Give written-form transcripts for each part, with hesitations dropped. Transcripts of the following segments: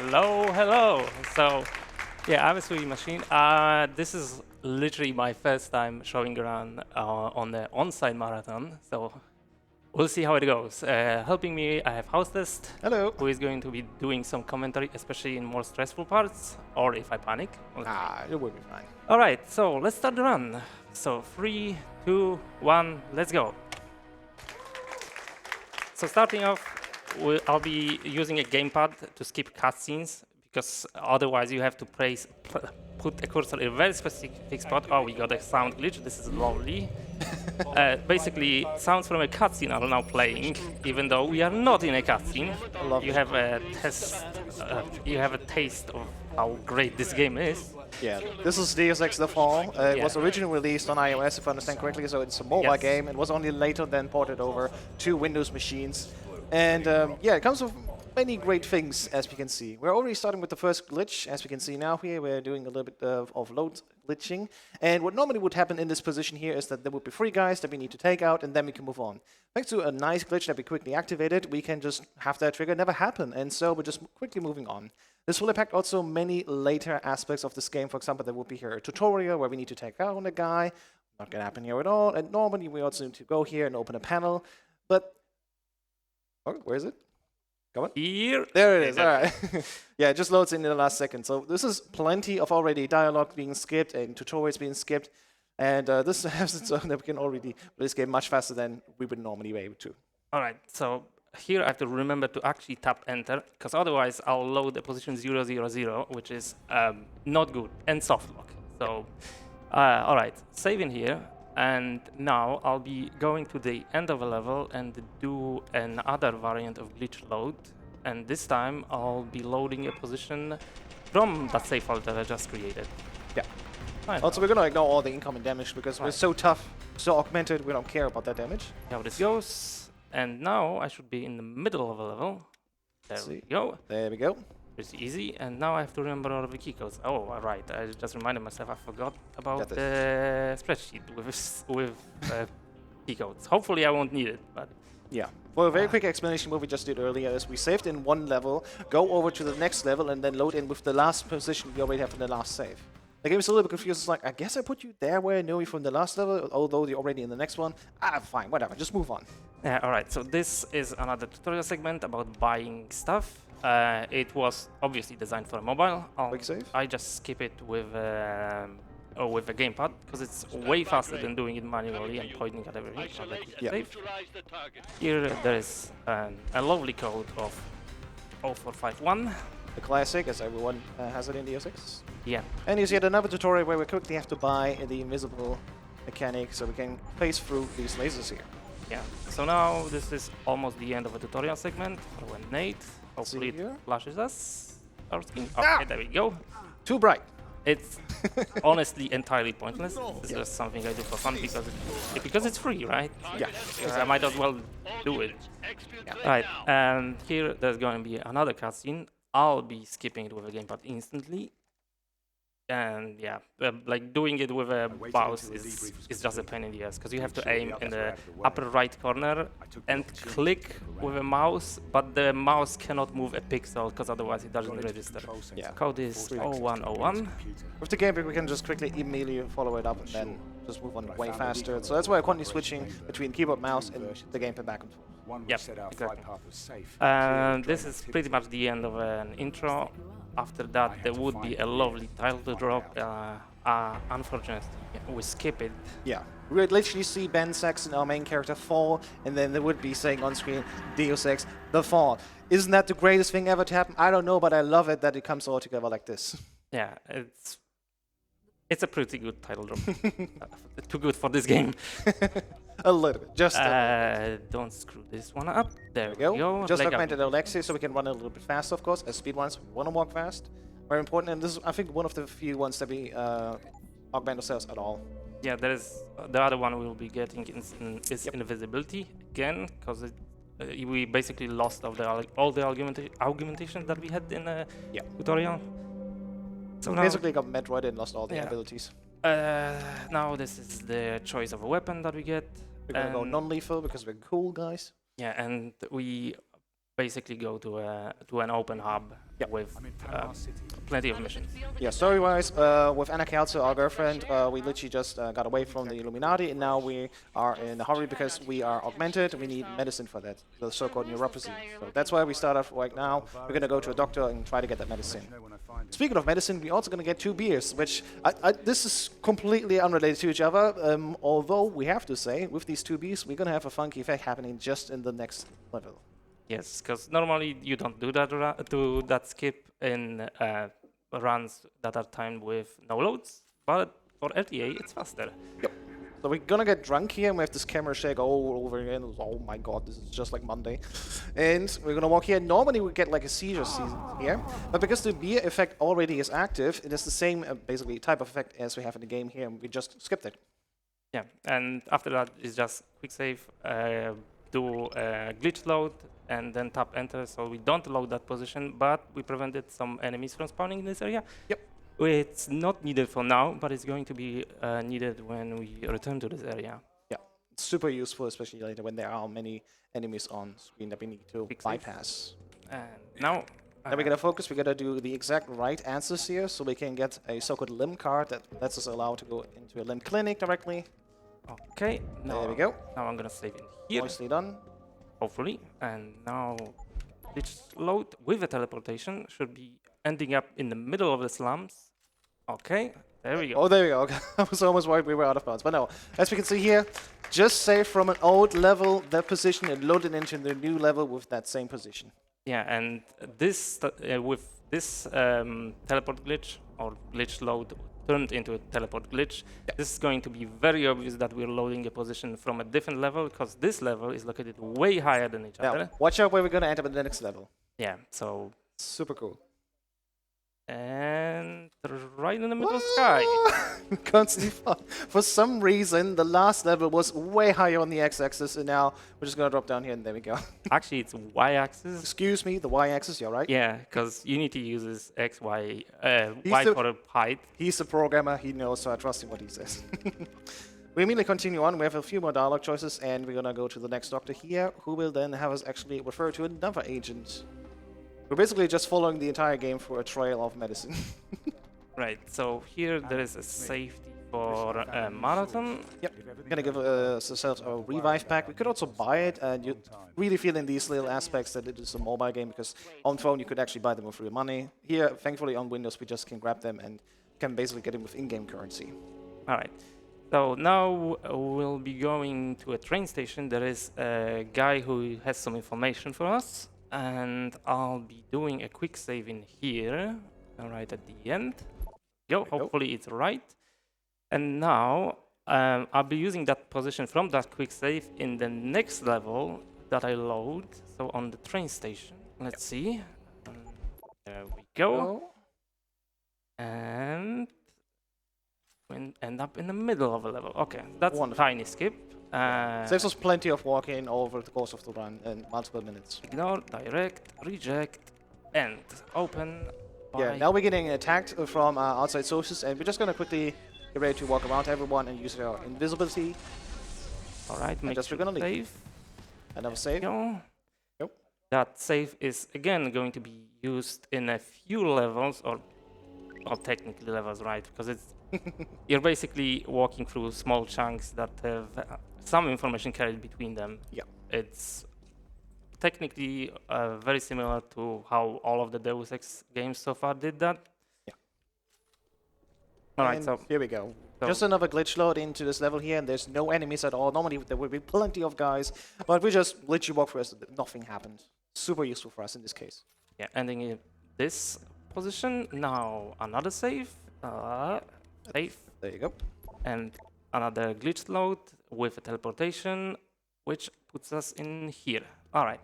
Hello, hello. So, yeah, I'm a SuiMachine. This is literally my first time showing around on the on-site marathon. So, we'll see how it goes. Helping me, I have Hostess, Hello. who is going to be doing some commentary, especially in more stressful parts, or if I panic. We'll see. It will be fine. All right, so let's start the run. So, 3, 2, 1, let's go. So starting off, I'll be using a gamepad to skip cutscenes because otherwise you have to put a cursor in a very specific spot. Oh, we got a sound glitch. This is lovely. Basically, sounds from a cutscene are now playing, even though we are not in a cutscene. You have a test. You have a taste of how great this game is. Yeah, this is Deus Ex: The Fall. It Yeah. was originally released on iOS, if I understand correctly, so it's a mobile Yes. game. It was only later then ported over to Windows machines. And yeah, it comes with many great things, as we can see. We're already starting with the first glitch, as we can see now here. We're doing a little bit of load glitching. And what normally would happen in this position here is that there would be 3 guys that we need to take out, and then we can move on. Thanks to a nice glitch that we quickly activated, we can just have that trigger never happen. And so we're just quickly moving on. This will impact also many later aspects of this game. For example, there will be here a tutorial where we need to take out a guy. Not going to happen here at all. And normally we also need to go here and open a panel. But, oh, where is it? Come on. Here. There it is. All right. Yeah, it just loads in the last second. So this is plenty of already dialogue being skipped and tutorials being skipped. And this has its own that we can already play this game much faster than we would normally be able to. All right, so here I have to remember to actually tap enter, because otherwise I'll load the position 000, which is not good, and soft lock. So, all right, save in here, and now I'll be going to the end of a level and do another variant of glitch load, and this time I'll be loading a position from that save file that I just created. Yeah. Right. Also, we're going to ignore all the incoming damage because we're so tough, so augmented, we don't care about that damage. See how this goes. And now I should be in the middle of a level. There we go. There we go. Pretty easy. And now I have to remember all of the key codes. Oh, all right. I just reminded myself I forgot about the spreadsheet with key codes. Hopefully I won't need it, but yeah. For a very quick explanation, what we just did earlier is we saved in one level, go over to the next level, and then load in with the last position we already have in the last save. The game is a little bit confused. It's like, I guess I put you there where I know you from the last level, although you're already in the next one. Fine, whatever, just move on. Yeah, all right. So this is another tutorial segment about buying stuff. It was obviously designed for a mobile. Quick save? I just skip it with a gamepad because it's way faster than doing it manually and pointing at everything. Yeah. Save. Here there is a lovely code of 0451. The classic, as everyone has it in Deus Ex. Yeah. And here's yet another tutorial where we quickly have to buy the invisible mechanic so we can phase through these lasers here. Yeah. So now this is almost the end of a tutorial segment for when Nate hopefully it flashes us our screen. Okay, there we go. Too bright. It's honestly entirely pointless. It's just something I do for fun because it's free, right? Yeah. Because I might as well do it. Yeah. Right. And here there's going to be another cutscene. I'll be skipping it with a gamepad instantly. And yeah, like doing it with a mouse is just a pain in the ass because you have to aim in the upper right corner and click with a mouse, but the mouse cannot move a pixel because otherwise it doesn't register. Yeah. Code is 0101. With the gameplay, we can just quickly immediately follow it up and then just move on way faster. So that's why I'm constantly switching between keyboard, mouse, and the gamepad back and forth. Yep, exactly. This is pretty much the end of an intro. After that, there would be a lovely title drop. Unfortunately, we skip it. Yeah, we would literally see Ben Saxon, our main character, fall, and then there would be saying on screen, Deus Ex: The Fall. Isn't that the greatest thing ever to happen? I don't know, but I love it that it comes all together like this. Yeah, it's a pretty good title drop. Too good for this game. A little bit, just a little. Don't screw this one up. There we go. go. Just augmented Alexis, so we can run a little bit faster, of course, as speedrunners want to walk fast. Very important, and this is, I think, one of the few ones that we augment ourselves at all. Yeah, there is the other one we'll be getting is invisibility again, because we basically lost all the augmentation that we had in the tutorial. So basically got Metroid and lost all the abilities. Now this is the choice of a weapon that we get. We're gonna go non-lethal because we're cool guys. Yeah, and we basically go to an open hub Yep. with plenty of missions. Yeah, story-wise, with Anna Kelso, our girlfriend, we literally just got away from the Illuminati, and now we are in a hurry because we are augmented. We need medicine for that, the so-called neuropathy. So that's why we start off right now. We're gonna go to a doctor and try to get that medicine. Speaking of medicine, we're also gonna get 2 beers, which this is completely unrelated to each other. Although we have to say, with these 2 beers, we're gonna have a funky effect happening just in the next level. Yes, because normally you don't do that skip in runs that are timed with no loads, but for LTA it's faster. Yep. So we're gonna get drunk here, and we have this camera shake all over again. Oh my god, this is just like Monday. And we're gonna walk here. Normally we get like a seizure season here, but because the beer effect already is active, it is the same basically type of effect as we have in the game here, and we just skipped it. Yeah, and after that it's just quick save, do a glitch load, and then tap enter, so we don't load that position, but we prevented some enemies from spawning in this area. Yep. It's not needed for now, but it's going to be needed when we return to this area. Yeah, it's super useful, especially later when there are many enemies on screen that we need to bypass. And now... Then we're gonna focus, we're gonna do the exact right answers here, so we can get a so-called limb card that lets us allow to go into a limb clinic directly. Okay, There we go. Now I'm gonna save in here. Nicely done. Hopefully, and now this load with a teleportation should be ending up in the middle of the slums. Okay, there we go. Oh, there we go. I was almost worried we were out of bounds, but no. As we can see here, just save from an old level that position and load it into the new level with that same position. Yeah, and this with this teleport glitch or glitch load turned into a teleport glitch, this is going to be very obvious that we're loading a position from a different level, because this level is located way higher than each other. Watch out where we're gonna enter the next level. Yeah, so... Super cool. And right in the middle sky. Constantly fun. For some reason, the last level was way higher on the x-axis, and now we're just gonna drop down here, and there we go. Actually, it's y-axis. Excuse me, the y-axis, you're right. Yeah, because Unity uses x, y, y for height. He's a programmer, he knows, so I trust him what he says. We immediately continue on. We have a few more dialogue choices, and we're gonna go to the next doctor here, who will then have us actually refer to another agent. We're basically just following the entire game through a trail of medicine. Right, so here there is a safety for a marathon. Yep, we're gonna give ourselves a revive pack. We could also buy it, and you really feel in these little aspects that it is a mobile game, because on phone you could actually buy them with real money. Here, thankfully on Windows, we just can grab them and can basically get them with in-game currency. Alright, so now we'll be going to a train station. There is a guy who has some information for us, and I'll be doing a quick save in here, right at the end. Hopefully it's right. And now I'll be using that position from that quick save in the next level that I load. So on the train station, let's see. There we go. And we end up in the middle of a level. Okay, that's a tiny skip. Saves us plenty of walking over the course of the run in multiple minutes. Ignore, direct, reject, and open. Yeah, now we're getting attacked from outside sources, and we're just gonna quickly get ready to walk around everyone and use our invisibility. Alright, make sure we're gonna save. leave. Another save. Go. Yep. That save is again going to be used in a few levels, or technically levels, right? Because it's you're basically walking through small chunks that have some information carried between them. Yeah. It's technically very similar to how all of the Deus Ex games so far did that. Yeah. Alright, so here we go. Just another glitch load into this level here, and there's no enemies at all. Normally there would be plenty of guys, but we just literally walk through as nothing happened. Super useful for us in this case. Yeah, ending in this position. Now another save. Save. There you go. And another glitch load with a teleportation, which puts us in here. Alright.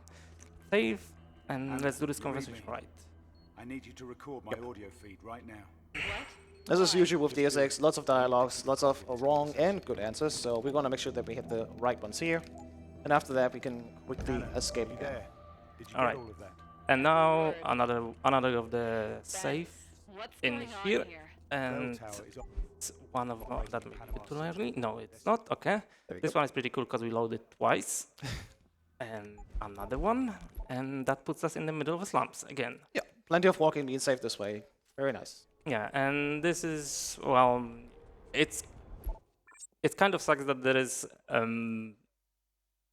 Save, and let's do this conversation right. I need you to record my audio feed right now. As is usual with Deus Ex, lots of dialogues, lots of wrong and good answers, so we're gonna make sure that we hit the right ones here. And after that we can quickly escape again. Alright. And now another of the save in here. And it's one of that may be too early. No, it's not. Okay. This one is pretty cool because we load it twice. And another one. And that puts us in the middle of the slums again. Yeah. plenty of walking being saved this way. Very nice. Yeah, and this is, well, it's it kind of sucks that there is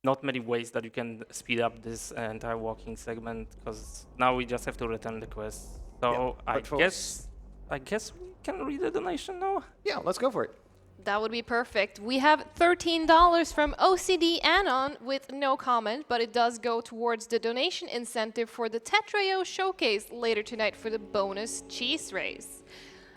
not many ways that you can speed up this entire walking segment, because now we just have to return the quest. So I guess we can read the donation now. Yeah, let's go for it. That would be perfect. We have $13 from OCD Anon with no comment, but it does go towards the donation incentive for the Tetrao showcase later tonight for the bonus cheese race.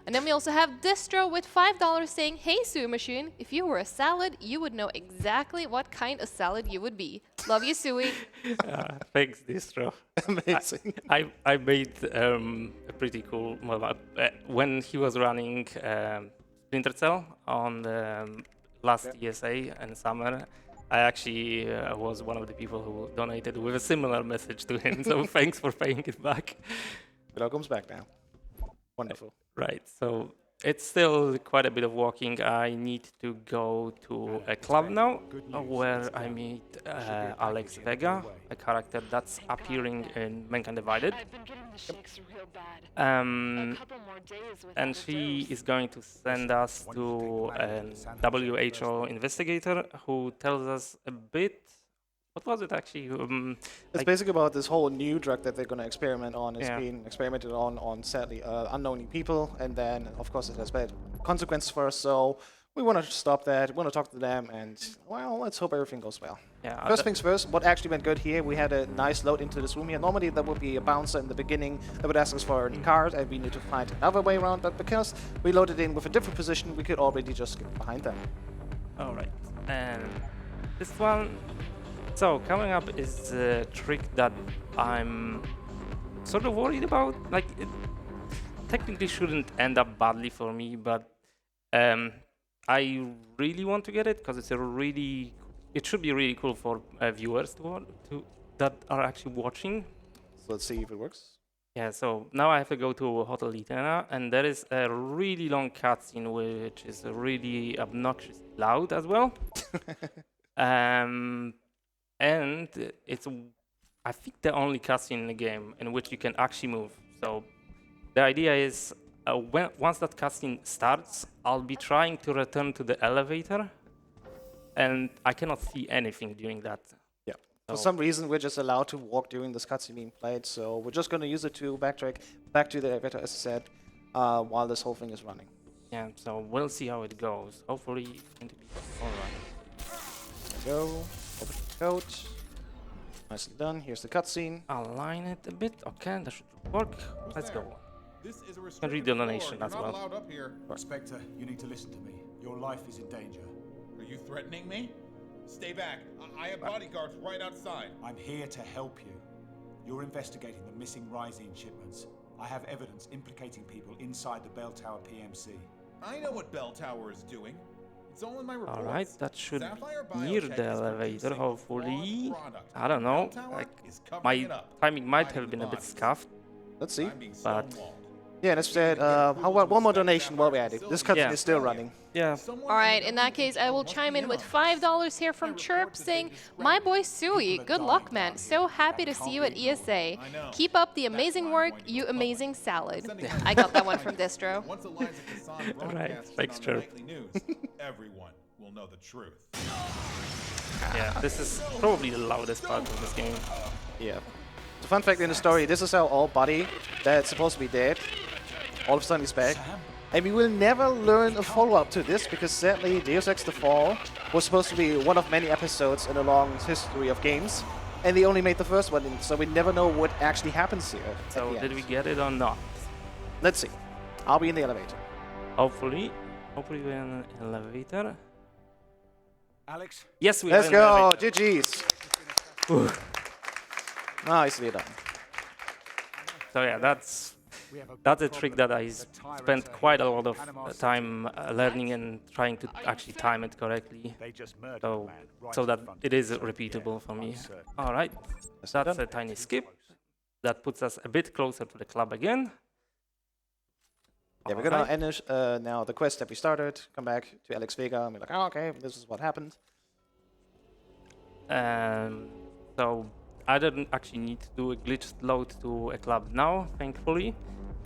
And then we also have Distro with $5 saying, "Hey SuiMachine, if you were a salad, you would know exactly what kind of salad you would be. Love you, Sui." Thanks, Distro. Amazing. I made a pretty cool when he was running Splinter Cell on the last ESA in summer. I actually was one of the people who donated with a similar message to him. So thanks for paying it back. It all comes back now. Wonderful. Right. So it's still quite a bit of walking. I need to go to a club now where I meet Alex Vega, a character that's appearing in Mankind Divided. I've been getting the shakes real bad. Um, A couple more days without and the she dose. is going to send us to an WHO investigator who tells us a bit. What was it actually? It's basically about this whole new drug that they're going to experiment on. It's Yeah. being experimented on sadly unknown people, and then of course it has bad consequences for us. So we want to stop that. We want to talk to them, and well, let's hope everything goes well. Yeah, First things first, what actually went good here, we had a nice load into this room here. Normally there would be a bouncer in the beginning that would ask us for a card, and we need to find another way around, but because we loaded in with a different position, we could already just get behind them. all right. And this one. So coming up is a trick that I'm sort of worried about. Like, it technically shouldn't end up badly for me, but I really want to get it because it should be really cool for viewers to that are actually watching. So let's see if it works. Yeah. So now I have to go to Hotel Litena, and there is a really long cutscene which is really obnoxiously loud as well. And it's, I think, the only cutscene in the game in which you can actually move. So the idea is, once that cutscene starts, I'll be trying to return to the elevator, and I cannot see anything during that. Yeah. For So- some reason, we're just allowed to walk during this cutscene being played, so we're just going to use it to backtrack back to the elevator, as I said, while this whole thing is running. Yeah. So we'll see how it goes. Hopefully, it's going to be all right. There we go. Open the code. Nicely done. Here's the cutscene. Align it a bit. Okay, that should work. Let's go. This is a read restricted the floor. donation You're as not well. allowed up here. Inspector, you need to listen to me. Your life is in danger. Are you threatening me? Stay back. I have bodyguards right outside. I'm here to help you. You're investigating the missing Rysine shipments. I have evidence implicating people inside the Bell Tower PMC. I know what Bell Tower is doing. It's all in my reports. All right, that should Sapphire be near Biotech the is elevator, producing hopefully. flawed product. I don't know. Bell Tower Like, is covering my it up, timing might hiding have been the a bit bodies. scuffed. Let's see. I'm being But- stonewalled. Yeah, that's it. How about one more donation while we're at it? This cutscene Yeah. is still running. Yeah. Someone All right, the in that case, I will must chime be in with on this. $5 here from Chirp saying, "My boy Sui, good luck, man. So happy to see you at ESA. Keep up the amazing work, you amazing salad." I got that one from Distro. Once Eliza Kassan broadcasts it thanks, on the Chirp. nightly news, everyone will know the truth. Yeah, this is probably the loudest part of this game. Yeah. The fun fact in the story, this is our old buddy that's supposed to be dead. All of a sudden he's back. And we will never learn a follow-up to this because sadly Deus Ex: The Fall was supposed to be one of many episodes in a long history of games. And they only made the first one, so we never know what actually happens here. at So the did end. we get it or not? Let's see. I'll be in the elevator. Hopefully we're in an elevator. Alex, Yes, we Let's are in an go. elevator. GG's. Nicely done. So yeah, that's a trick that I spent quite a lot of time learning and trying to actually time it correctly, they just murdered so a man right so in that front of it you. is So, repeatable yeah, for me. I'm certain. All right, that's a tiny skip. That puts us a bit closer to the club again. Yeah, we're gonna end now the quest that we started. Come back to Alex Vega and be like, oh, okay, this is what happened. So I didn't actually need to do a glitched load to a club now, thankfully.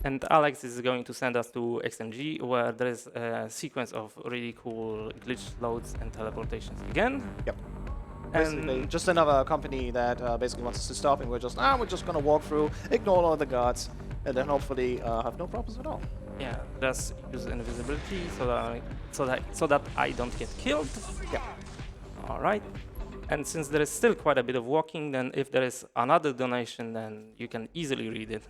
And Alex is going to send us to XMG, where there is a sequence of really cool glitched loads and teleportations again. Yep. Basically, And just another company that basically wants us to stop, and we're just gonna walk through, ignore all the guards, and then hopefully have no problems at all. yeah, just use invisibility so that I don't get killed. Yeah. All right. And since there is still quite a bit of walking, then if there is another donation, then you can easily read it.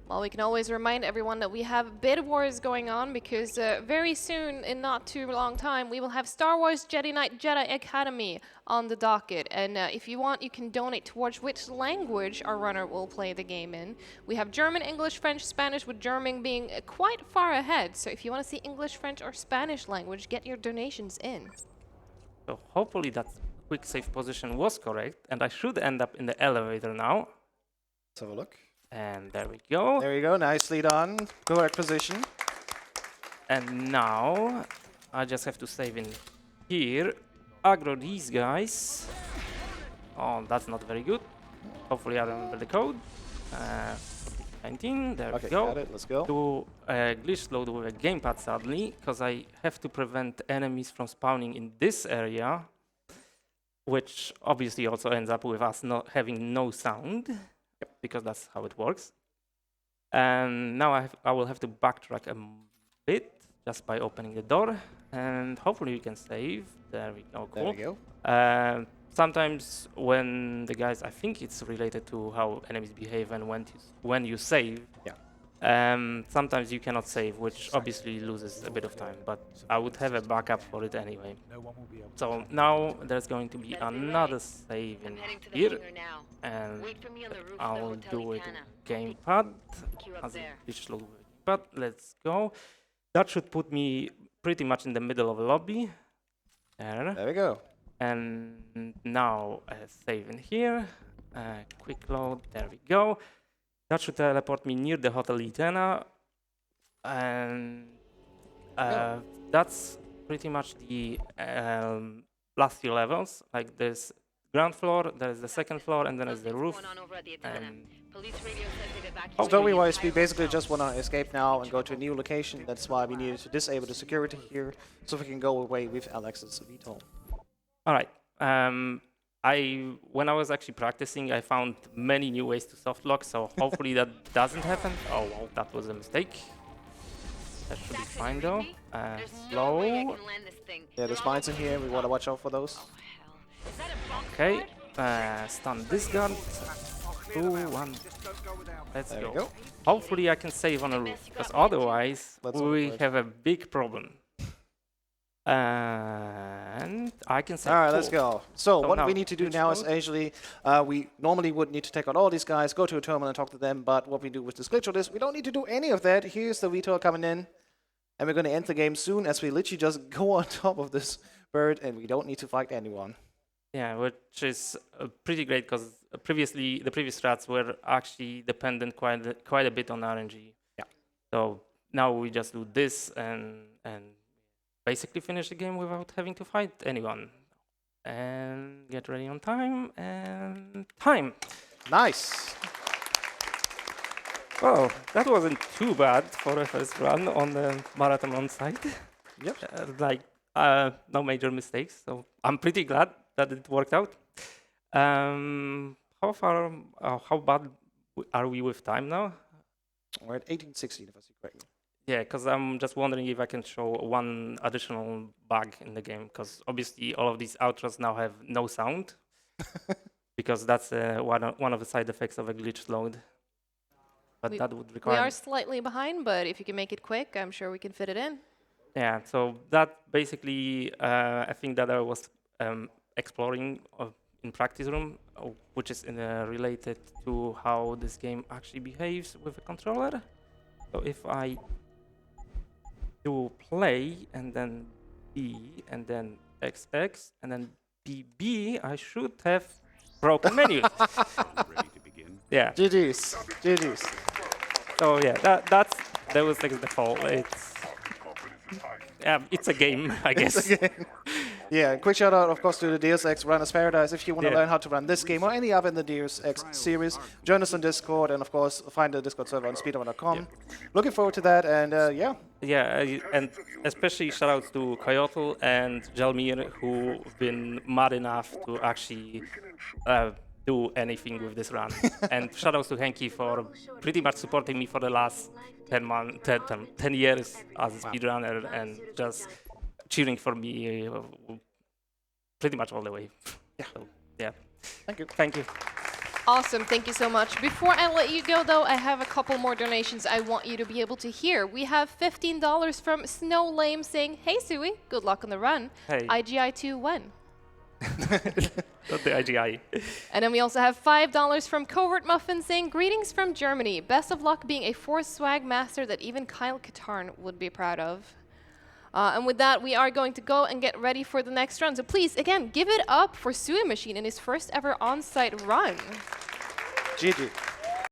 Well, we can always remind everyone that we have bid wars going on because very soon, in not too long time, we will have Star Wars Jedi Knight Jedi Academy on the docket. And if you want, you can donate towards which language our runner will play the game in. We have German, English, French, Spanish, with German being quite far ahead. So if you want to see English, French, or Spanish language, get your donations in. So hopefully that quick save position was correct, and I should end up in the elevator now. Let's have a look. And there we go. There you go, nicely done. Correct position. And now I just have to save in here. Aggro these guys. Oh, that's not very good. Hopefully I remember the code. 19, there Okay, we go. got it, let's go. Do a glitch load with a gamepad sadly, because I have to prevent enemies from spawning in this area, which obviously also ends up with us not having no sound. Because that's how it works. And now I will have to backtrack a bit just by opening the door, and hopefully we can save. There we go. Cool. There we go. Sometimes when the guys, I think it's related to how enemies behave and when you save. Yeah. Sometimes you cannot save, which obviously loses a bit of time, but I would have a backup for it anyway. No one will be able to So now there's going to be another save in here, and I'll do it gamepad as a digital gamepad. Let's go. That should put me pretty much in the middle of a lobby. There. There we go. And now save in here. Quick load. There we go. That should teleport me near the Hotel Litena. And that's pretty much the last few levels. Like there's ground floor, there's the second floor, and then there's the roof. Story-wise, we basically just want to escape now and go to a new location. That's why we needed to disable the security here, so we can go away with Alex's VTOL. All right. When I was actually practicing, I found many new ways to softlock, so hopefully that doesn't happen. Oh, well, that was a mistake. That should be fine though. Slow. Yeah, there's mines in here. We want to watch out for those. Okay. Stun this gun. 2, 1. Let's There we go. go. Hopefully I can save on a roof, because otherwise Let's we hope for it. have a big problem. And I can save. All right, let's cool. go. So So what now, we need to do which now is mode? actually, we normally would need to take out all these guys, go to a terminal and talk to them, but what we do with this glitch is we don't need to do any of that. Here's the VTOL coming in, and we're going to end the game soon as we literally just go on top of this bird, and we don't need to fight anyone. Yeah, which is pretty great, because previously the previous strats were actually dependent quite a bit on RNG. Yeah. So now we just do this and basically finish the game without having to fight anyone. And get ready on time, and time. Nice. Well, that wasn't too bad for a first run on the marathon on site. Yep. No major mistakes, so I'm pretty glad that it worked out. How bad are we with time now? We're at 1816, if I see correctly. Yeah, because I'm just wondering if I can show one additional bug in the game, because obviously all of these outros now have no sound, because that's one of the side effects of a glitch load. But that would We require... are slightly behind, but if you can make it quick, I'm sure we can fit it in. Yeah, so that basically, I think that I was exploring in practice room, which is related to how this game actually behaves with a controller. So if I do play and then B and then XX and then BB, I should have broken menus. Ready to begin? Yeah. GG's. GG's. So yeah, that was like the default. It's a game, I guess. Yeah, quick shout out, of course, to the Deus Ex Runner's Paradise. If you want to Yeah. learn how to run this game or any other in the Deus Ex series, join us on Discord, and of course, find the Discord server on speedrun.com. Looking forward to that, and yeah. Yeah, and especially shout outs to Kyoto and Jalmir, who've been mad enough to actually do anything with this run. And shout outs to Henki for pretty much supporting me for the last 10 years as a speedrunner and just cheering for me pretty much all the way. Yeah. So, yeah. Thank you. Thank you. Awesome, thank you so much. Before I let you go, though, I have a couple more donations I want you to be able to hear. We have $15 from Snow Lame saying, "Hey Sui, good luck on the run. Hey. IGI2 when?" Not the IGI. And then we also have $5 from Covert Muffin saying, "Greetings from Germany. Best of luck being a Force swag master that even Kyle Katarn would be proud of." And with that, we are going to go and get ready for the next run. So please, again, give it up for SuiMachine in his first ever on-site run. GG.